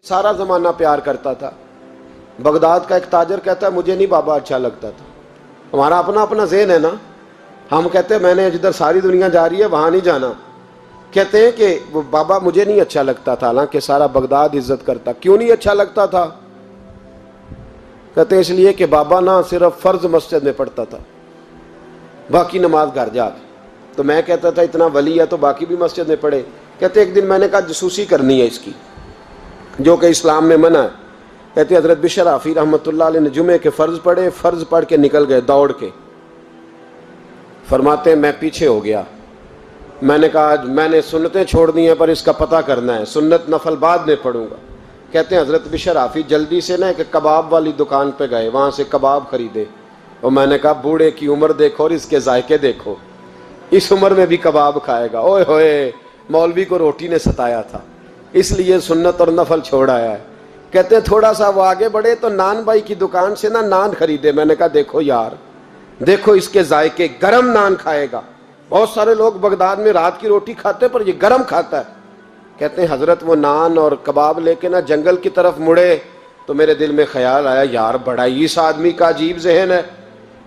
سارا زمانہ پیار کرتا تھا. بغداد کا ایک تاجر کہتا ہے مجھے نہیں بابا اچھا لگتا تھا. ہمارا اپنا اپنا ذہن ہے نا. ہم کہتے ہیں میں نے جدھر ساری دنیا جا رہی ہے وہاں نہیں جانا. کہتے ہیں کہ وہ بابا مجھے نہیں اچھا لگتا تھا, حالانکہ سارا بغداد عزت کرتا. کیوں نہیں اچھا لگتا تھا؟ کہتے ہیں اس لیے کہ بابا نہ صرف فرض مسجد میں پڑھتا تھا, باقی نماز گھر جا کے. تو میں کہتا تھا اتنا ولی ہے تو باقی بھی مسجد میں پڑھے. کہتے ایک دن میں نے کہا جسوسی کرنی ہے اس کی, جو کہ اسلام میں منع ہے. کہتے حضرت بشر حافی رحمۃ اللہ علیہ نے جمعے کے فرض پڑھے, فرض پڑھ کے نکل گئے دوڑ کے. فرماتے ہیں میں پیچھے ہو گیا. میں نے کہا آج میں نے سنتیں چھوڑ دی ہیں پر اس کا پتہ کرنا ہے, سنت نفل بعد میں پڑھوں گا. کہتے ہیں حضرت بشر حافی جلدی سے نا ایک کباب والی دکان پہ گئے, وہاں سے کباب خریدے. اور میں نے کہا بوڑھے کی عمر دیکھو اور اس کے ذائقے دیکھو, اس عمر میں بھی کباب کھائے گا. اوئے ہوئے, مولوی کو روٹی نے ستایا تھا اس لیے سنت اور نفل چھوڑ آیا ہے. کہتے ہیں تھوڑا سا وہ آگے بڑھے تو نان بھائی کی دکان سے نا نان خریدے. میں نے کہا دیکھو یار, دیکھو اس کے ذائقے, گرم نان کھائے گا. بہت سارے لوگ بغداد میں رات کی روٹی کھاتے پر یہ گرم کھاتا ہے. کہتے ہیں حضرت وہ نان اور کباب لے کے نا جنگل کی طرف مڑے تو میرے دل میں خیال آیا یار بڑا ہی اس آدمی کا عجیب ذہن ہے,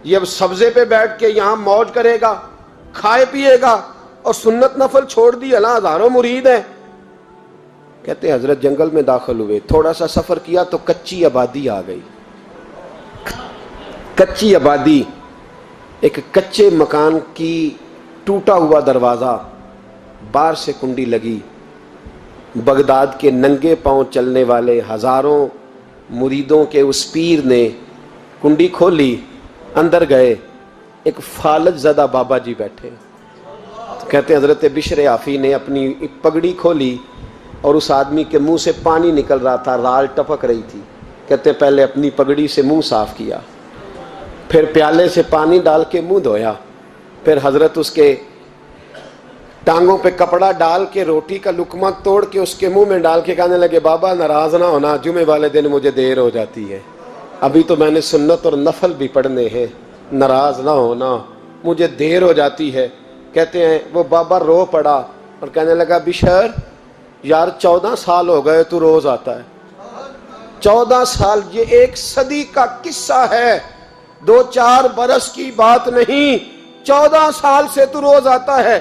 یہ اب سبزے پہ بیٹھ کے یہاں موج کرے گا, کھائے پیے گا, اور سنت نفل چھوڑ دی. اللہ ہزاروں مرید ہیں. کہتے ہیں حضرت جنگل میں داخل ہوئے, تھوڑا سا سفر کیا تو کچی آبادی آ گئی. کچی آبادی, ایک کچے مکان کی ٹوٹا ہوا دروازہ, باہر سے کنڈی لگی. بغداد کے ننگے پاؤں چلنے والے ہزاروں مریدوں کے اس پیر نے کنڈی کھولی, اندر گئے. ایک فالج زدہ بابا جی بیٹھے. کہتے ہیں حضرت بشر حافی نے اپنی پگڑی کھولی اور اس آدمی کے منہ سے پانی نکل رہا تھا, رال ٹپک رہی تھی. کہتے ہیں پہلے اپنی پگڑی سے منہ صاف کیا, پھر پیالے سے پانی ڈال کے منہ دھویا, پھر حضرت اس کے ٹانگوں پہ کپڑا ڈال کے روٹی کا لقمہ توڑ کے اس کے منہ میں ڈال کے کہنے لگے بابا ناراض نہ ہونا, جمعے والے دن مجھے دیر ہو جاتی ہے, ابھی تو میں نے سنت اور نفل بھی پڑھنے ہیں, ناراض نہ ہونا مجھے دیر ہو جاتی ہے. کہتے ہیں وہ بابا رو پڑا اور کہنے لگا بشر یار 14 سال ہو گئے تو روز آتا ہے. 14 سال, یہ 1 صدی کا قصہ ہے, 2-4 برس کی بات نہیں. 14 سال سے تو روز آتا ہے.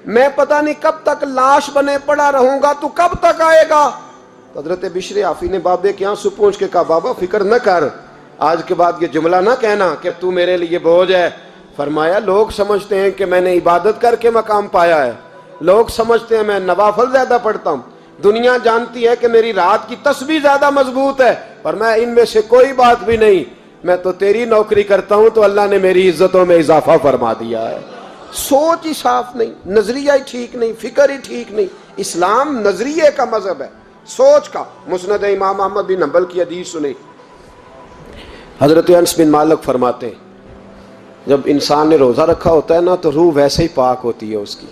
میں پتہ نہیں کب تک لاش بنے پڑا رہوں گا, تو کب تک آئے گا؟ حضرت بشر حافی نے بابے کے یہاں سے پوچھ کے کہا بابا فکر نہ کر, آج کے بعد یہ جملہ نہ کہنا کہ تو میرے لیے بوجھ ہے. فرمایا لوگ سمجھتے ہیں کہ میں نے عبادت کر کے مقام پایا ہے, لوگ سمجھتے ہیں میں نوافل زیادہ پڑھتا ہوں, دنیا جانتی ہے کہ میری رات کی تسبیح زیادہ مضبوط ہے, پر میں ان میں سے کوئی بات بھی نہیں. میں تو تیری نوکری کرتا ہوں تو اللہ نے میری عزتوں میں اضافہ فرما دیا ہے. سوچ ہی صاف نہیں, نظریہ ہی ٹھیک نہیں, فکر ہی ٹھیک نہیں. اسلام نظریے کا مذہب ہے, سوچ کا. مسند امام احمد بن حنبل کی حدیث سنی, حضرت انس بن مالک فرماتے ہیں جب انسان نے روزہ رکھا ہوتا ہے نا تو روح ویسے ہی پاک ہوتی ہے اس کی.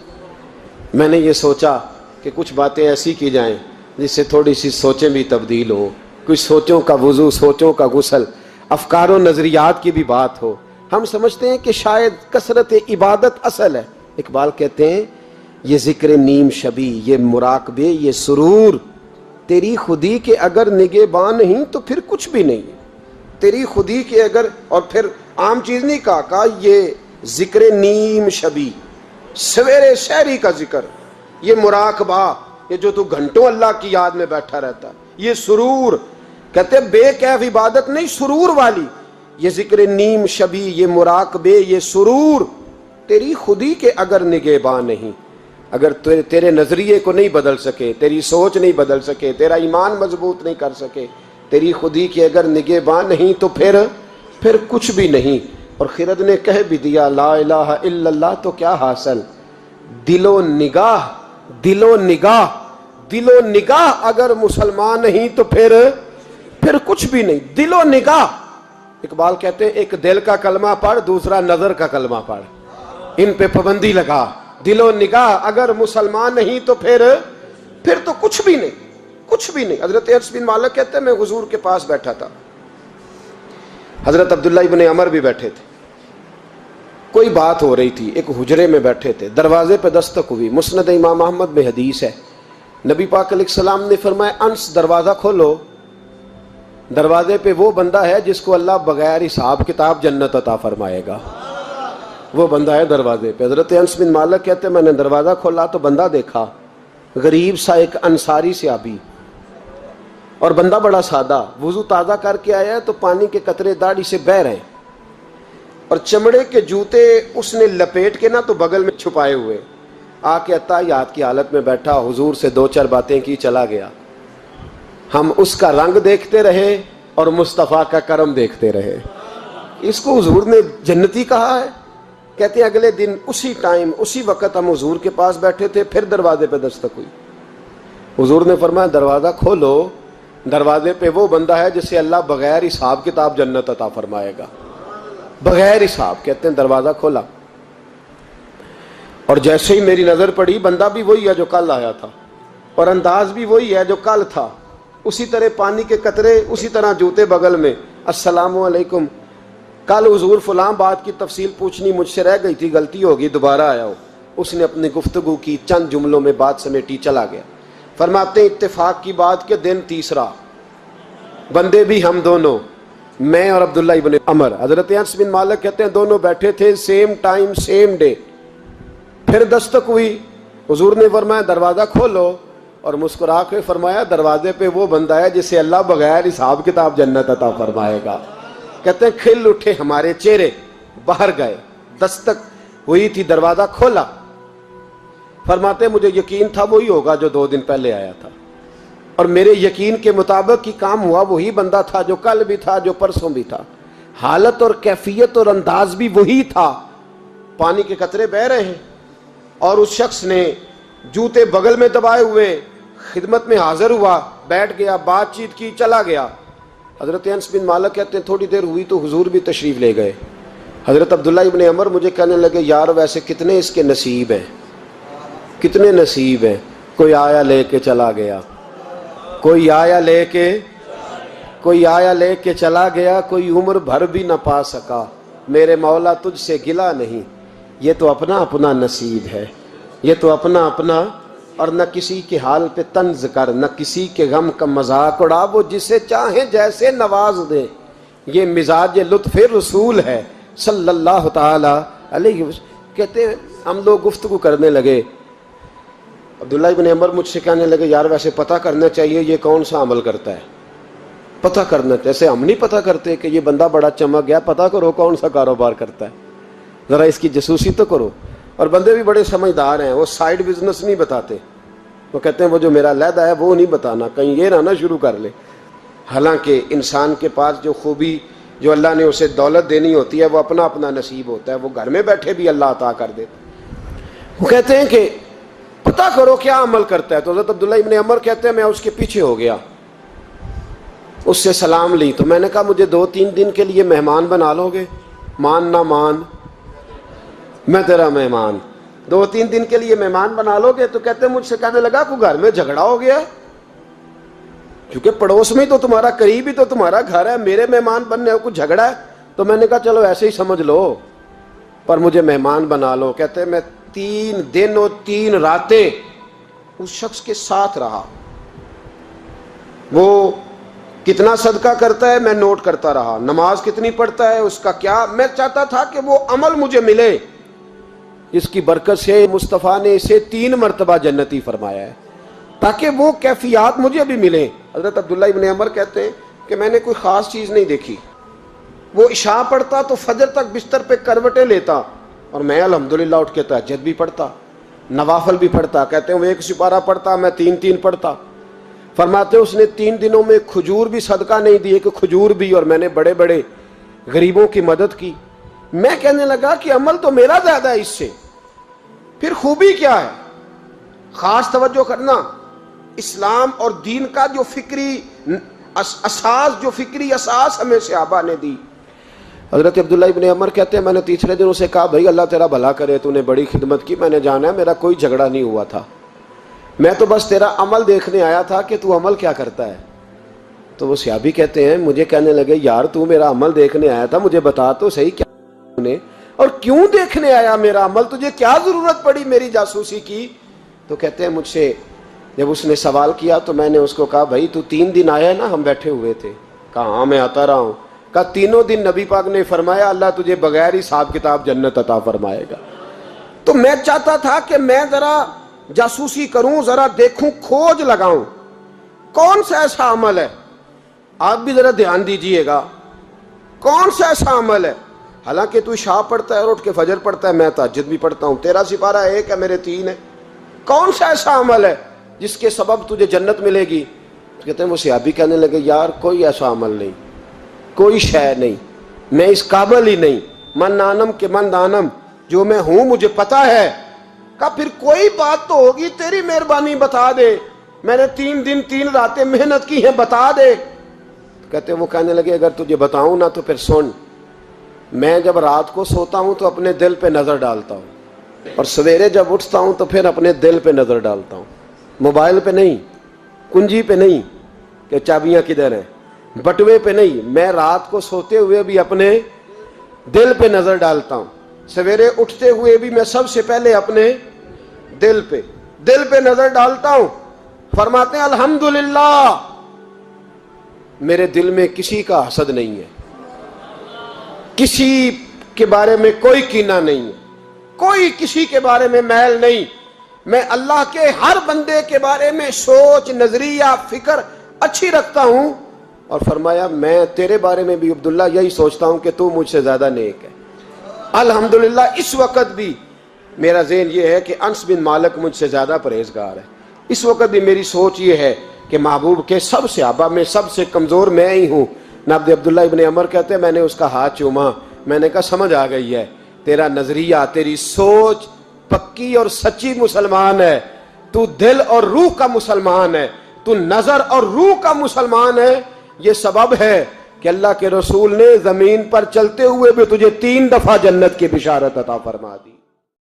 میں نے یہ سوچا کہ کچھ باتیں ایسی کی جائیں جس سے تھوڑی سی سوچیں بھی تبدیل ہوں, کچھ سوچوں کا وضو, سوچوں کا غسل, افکار و نظریات کی بھی بات ہو. ہم سمجھتے ہیں کہ شاید کثرت عبادت اصل ہے. اقبال کہتے ہیں یہ ذکر نیم شبی, یہ مراقبے, یہ سرور, تیری خودی کے اگر نگہباں نہیں تو پھر کچھ بھی نہیں. تیری خودی کے اگر, اور پھر عام چیز نہیں کہا یہ ذکر نیم شبی, سویرے شہری کا ذکر, یہ مراقبہ, یہ جو تو گھنٹوں اللہ کی یاد میں بیٹھا رہتا, یہ سرور. کہتے بے کیف عبادت نہیں, سرور والی. یہ ذکر نیم شبی, یہ مراقبے, یہ سرور, تیری خودی کے اگر نگہباں نہیں, اگر تیرے نظریے کو نہیں بدل سکے, تیری سوچ نہیں بدل سکے, تیرا ایمان مضبوط نہیں کر سکے, تیری خودی کے اگر نگہباں نہیں تو پھر کچھ بھی نہیں. اور خرد نے کہہ بھی دیا لا الہ الا اللہ تو کیا حاصل, دل و نگاہ, دل و نگاہ, دل و نگاہ اگر مسلمان نہیں تو پھر کچھ بھی نہیں. دل و نگاہ. اقبال کہتے ہیں ایک دل کا کلمہ پڑھ, دوسرا نظر کا کلمہ پڑھ, ان پہ پابندی لگا. دل و نگاہ اگر مسلمان نہیں تو پھر تو کچھ بھی نہیں, کچھ بھی نہیں. حضرت انس بن مالک کہتے ہیں میں حضور کے پاس بیٹھا تھا, حضرت عبداللہ ابن عمر بھی بیٹھے تھے, کوئی بات ہو رہی تھی, ایک حجرے میں بیٹھے تھے, دروازے پہ دستک ہوئی. مسند امام احمد میں حدیث ہے نبی پاک علیہ السلام نے فرمایا انس دروازہ کھولو، دروازے پہ وہ بندہ ہے جس کو اللہ بغیر حساب کتاب جنت عطا فرمائے گا، وہ بندہ ہے دروازے پہ۔ حضرت انس بن مالک کہتے ہیں میں نے دروازہ کھولا تو بندہ دیکھا، غریب سا ایک انصاری صحابی، اور بندہ بڑا سادہ، وضو تازہ کر کے آیا ہے تو پانی کے قطرے داڑھی سے بہہ رہے ہیں، اور چمڑے کے جوتے اس نے لپیٹ کے نا تو بغل میں چھپائے ہوئے، آ کے اتحیات کی حالت میں بیٹھا، حضور سے دو چار باتیں کی، چلا گیا۔ ہم اس کا رنگ دیکھتے رہے اور مصطفیٰ کا کرم دیکھتے رہے۔ اس کو حضور نے جنتی کہا ہے۔ کہتے ہیں اگلے دن اسی ٹائم اسی وقت ہم حضور کے پاس بیٹھے تھے، پھر دروازے پہ دستک ہوئی، حضور نے فرمایا دروازہ کھولو، دروازے پہ وہ بندہ ہے جسے اللہ بغیر حساب کتاب جنت عطا فرمائے گا، بغیر حساب۔ کہتے ہیں دروازہ کھولا، اور جیسے ہی میری نظر پڑی، بندہ بھی وہی ہے جو کل آیا تھا، اور انداز بھی وہی ہے جو کل تھا، اسی طرح پانی کے قطرے، اسی طرح جوتے بغل میں، السلام علیکم، کل حضور فلاں بات کی تفصیل پوچھنی مجھ سے رہ گئی تھی، غلطی ہوگی، دوبارہ آیا ہو۔ اس نے اپنی گفتگو کی، چند جملوں میں بات سمیٹی، چلا گیا۔ فرماتے ہیں اتفاق کی بات کہ دن تیسرا، بندے بھی ہم دونوں، میں اور عبداللہ ابن عمر، حضرت انس بن مالک کہتے ہیں دونوں بیٹھے تھے، سیم ٹائم سیم ڈے۔ پھر دستک ہوئی، حضور نے فرمایا دروازہ کھولو، اور مسکرا کے فرمایا دروازے پہ وہ بندہ ہے جسے اللہ بغیر حساب کتاب جنت عطا فرمائے گا۔ کہتے ہیں کھل اٹھے ہمارے چہرے، باہر گئے، دستک ہوئی تھی، دروازہ کھولا۔ فرماتے مجھے یقین تھا وہی ہوگا جو 2 دن پہلے آیا تھا، اور میرے یقین کے مطابق ہی کام ہوا، وہی بندہ تھا جو کل بھی تھا، جو پرسوں بھی تھا، حالت اور کیفیت اور انداز بھی وہی تھا۔ پانی کے قطرے بہہ رہے ہیں، اور اس شخص نے جوتے بغل میں دبائے ہوئے خدمت میں حاضر ہوا، بیٹھ گیا، بات چیت کی، چلا گیا۔ حضرت انس بن مالک کہتے ہیں تھوڑی دیر ہوئی تو حضور بھی تشریف لے گئے۔ حضرت عبداللہ ابن عمر مجھے کہنے لگے یار ویسے کتنے اس کے نصیب ہیں، کتنے نصیب ہیں، کوئی آیا لے کے چلا گیا، کوئی آیا لے کے چلا گیا، کوئی عمر بھر بھی نہ پا سکا، میرے مولا تجھ سے گلا نہیں، یہ تو اپنا اپنا نصیب ہے، یہ تو اپنا اپنا، اور نہ کسی کے حال پہ طنز کر، نہ کسی کے غم کا مذاق اڑا، وہ جسے چاہے جیسے نواز دے، یہ مزاج لطف رسول ہے صلی اللہ تعالی علیہ وسلم۔ کہتے ہیں ہم لوگ گفتگو کرنے لگے، عبداللہ ابن عمر مجھ سے کہنے لگے یار ویسے پتہ کرنا چاہیے یہ کون سا عمل کرتا ہے، پتہ کرنا، جیسے ہم نہیں پتہ کرتے کہ یہ بندہ بڑا چمک گیا، پتہ کرو کون سا کاروبار کرتا ہے، ذرا اس کی جاسوسی تو کرو۔ اور بندے بھی بڑے سمجھدار ہیں، وہ سائیڈ بزنس نہیں بتاتے، وہ کہتے ہیں وہ جو میرا علیحدہ ہے وہ نہیں بتانا، کہیں یہ نہ شروع کر لے۔ حالانکہ انسان کے پاس جو خوبی، جو اللہ نے اسے دولت دینی ہوتی ہے، وہ اپنا اپنا نصیب ہوتا ہے، وہ گھر میں بیٹھے بھی اللہ عطا کر دیتا۔ وہ کہتے ہیں کہ پتہ کرو کیا عمل کرتا ہے، تو حضرت عبداللہ ابن عمر کہتے ہیں میں اس کے پیچھے ہو گیا، اس سے سلام لی، تو میں نے کہا مجھے 2-3 دن کے لیے مہمان بنا لو گے، مان نہ مان میں تیرا مہمان، 2-3 دن کے لیے مہمان بنا لو گے؟ تو کہتے ہیں مجھ سے کہنے لگا کوئی گھر میں جھگڑا ہو گیا ہے، کیونکہ پڑوس میں تو تمہارا قریب ہی تو تمہارا گھر ہے، میرے مہمان بننے ہو، کچھ جھگڑا ہے؟ تو میں نے کہا چلو ایسے ہی سمجھ لو، پر مجھے مہمان بنا لو۔ کہتے ہیں میں 3 دن اور 3 راتیں اس شخص کے ساتھ رہا، وہ کتنا صدقہ کرتا ہے میں نوٹ کرتا رہا، نماز کتنی پڑھتا ہے، اس کا کیا، میں چاہتا تھا کہ وہ عمل مجھے ملے، اس کی برکت سے مصطفیٰ نے اسے 3 مرتبہ جنتی فرمایا ہے، تاکہ وہ کیفیات مجھے بھی ملیں۔ حضرت عبداللہ ابن عمر کہتے ہیں کہ میں نے کوئی خاص چیز نہیں دیکھی، وہ عشاء پڑھتا تو فجر تک بستر پہ کروٹیں لیتا، اور میں الحمدللہ اٹھ کے تہجد بھی پڑھتا، نوافل بھی پڑھتا۔ کہتے ہیں وہ 1 سپارہ پڑھتا، میں 3 پڑھتا۔ فرماتے اس نے 3 دنوں میں کھجور بھی صدقہ نہیں دی، کہ کھجور بھی، اور میں نے بڑے بڑے غریبوں کی مدد کی۔ میں کہنے لگا کہ عمل تو میرا زیادہ ہے اس سے، پھر خوبی کیا ہے؟ خاص توجہ کرنا، اسلام اور دین کا جو فکری اساس ہمیں صحابہ نے دی۔ حضرت عبداللہ ابن عمر کہتے ہیں میں نے تیسرے دن اسے کہا بھائی اللہ تیرا بھلا کرے، تو نے بڑی خدمت کی، میں نے جانا ہے میرا کوئی جھگڑا نہیں ہوا تھا، میں تو بس تیرا عمل دیکھنے آیا تھا کہ تو عمل کیا کرتا ہے۔ تو وہ صحابی کہتے ہیں مجھے کہنے لگے یار تو میرا عمل دیکھنے آیا تھا، مجھے بتا تو صحیح کیا نے، اور کیوں دیکھنے آیا میرا عمل، تجھے کیا ضرورت پڑی میری جاسوسی کی؟ تو کہتے ہیں مجھ سے جب اس نے سوال کیا تو میں نے اس کو کہا بھائی تو 3 دن آیا ہے نا, ہم بیٹھے ہوئے تھے. کہا ہاں میں آتا رہا ہوں. کہا 3 دن نبی پاک نے فرمایا اللہ تجھے بغیر حساب کتاب جنت عطا فرمائے گا. تو میں چاہتا تھا کہ میں ذرا جاسوسی کروں, ذرا دیکھوں, کھوج لگاؤں کون سا ایسا عمل ہے. آپ بھی ذرا دھیان دیجئے گا, کون سا ایسا عمل ہے. حالانکہ تو عشاء پڑھتا ہے اور اٹھ کے فجر پڑھتا ہے, میں تہجد بھی پڑھتا ہوں, تیرا سپارہ 1 ہے میرے 3 ہے. کون سا ایسا عمل ہے جس کے سبب تجھے جنت ملے گی. کہتے ہیں وہ صحابی کہنے لگے یار کوئی ایسا عمل نہیں, کوئی شے نہیں, میں اس قابل ہی نہیں. من آنم کے من دانم, جو میں ہوں مجھے پتا ہے. کہا پھر کوئی بات تو ہوگی, تیری مہربانی بتا دے, میں نے 3 دن 3 راتیں محنت کی ہیں, بتا دے. کہتے ہیں وہ کہنے لگے اگر تجھے بتاؤں نا تو پھر سن. میں جب رات کو سوتا ہوں تو اپنے دل پہ نظر ڈالتا ہوں, اور سویرے جب اٹھتا ہوں تو پھر اپنے دل پہ نظر ڈالتا ہوں. موبائل پہ نہیں, کنجی پہ نہیں کہ چابیاں کدھر ہیں, بٹوے پہ نہیں. میں رات کو سوتے ہوئے بھی اپنے دل پہ نظر ڈالتا ہوں, سویرے اٹھتے ہوئے بھی میں سب سے پہلے اپنے دل پہ نظر ڈالتا ہوں. فرماتے ہیں الحمدللہ میرے دل میں کسی کا حسد نہیں ہے, کسی کے بارے میں کوئی کینہ نہیں ہے, کوئی کسی کے بارے میں میل نہیں. میں اللہ کے ہر بندے کے بارے میں سوچ, نظریہ, فکر اچھی رکھتا ہوں. اور فرمایا میں تیرے بارے میں بھی عبداللہ یہی سوچتا ہوں کہ تو مجھ سے زیادہ نیک ہے. الحمدللہ اس وقت بھی میرا ذہن یہ ہے کہ انس بن مالک مجھ سے زیادہ پرہیزگار ہے. اس وقت بھی میری سوچ یہ ہے کہ محبوب کے سب صحابہ میں سب سے کمزور میں ہی ہوں. نبی عبداللہ ابن عمر کہتے ہیں میں نے اس کا ہاتھ چوما, میں نے کہا سمجھ آ گئی ہے, تیرا نظریہ, تیری سوچ پکی اور سچی مسلمان ہے. تو دل اور روح کا مسلمان ہے, تو نظر اور روح کا مسلمان ہے. یہ سبب ہے کہ اللہ کے رسول نے زمین پر چلتے ہوئے بھی تجھے 3 دفعہ جنت کی بشارت عطا فرما دی.